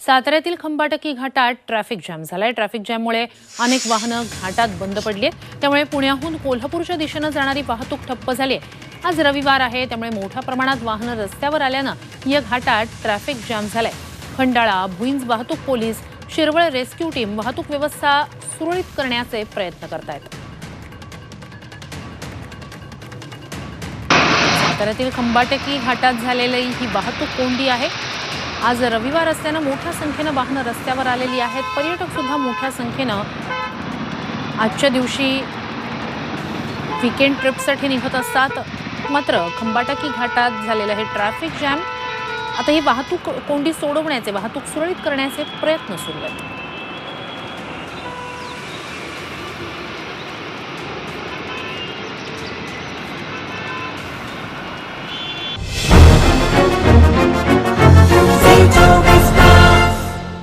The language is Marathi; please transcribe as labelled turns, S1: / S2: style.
S1: साताऱ्यातील खंबाटकी घाटात ट्रॅफिक जॅम झालाय। ट्रॅफिक जॅममुळे अनेक वाहनं घाटात बंद पडली आहेत। त्यामुळे पुण्याहून कोल्हापूरच्या दिशेने जाणारी वाहतूक ठप्प झाली आहे। आज रविवार आहे, त्यामुळे मोठ्या प्रमाणात वाहनं रस्त्यावर आल्यानं या घाटात ट्रॅफिक जॅम झालाय। खंडाळा, भुईंज वाहतूक पोलीस, शिरवळ रेस्क्यू टीम वाहतूक व्यवस्था सुरळीत करण्याचे प्रयत्न करतायत। साताऱ्यातील खंबाटकी घाटात झालेली ही वाहतूक कोंडी आहे। आज रविवार असल्यानं मोठ्या संख्येने वाहनं रस्त्यावर आलेली आहेत। पर्यटक सुद्धा मोठ्या संख्येनं आजच्या दिवशी वीकेंड ट्रिपसाठी निघत असतात। मात्र खंबाटकी घाटात झालेलं हे ट्रॅफिक जॅम, आता ही वाहतूक कोंडी सोडवण्याचे, वाहतूक सुरळीत करण्याचे प्रयत्न सुरू आहेत।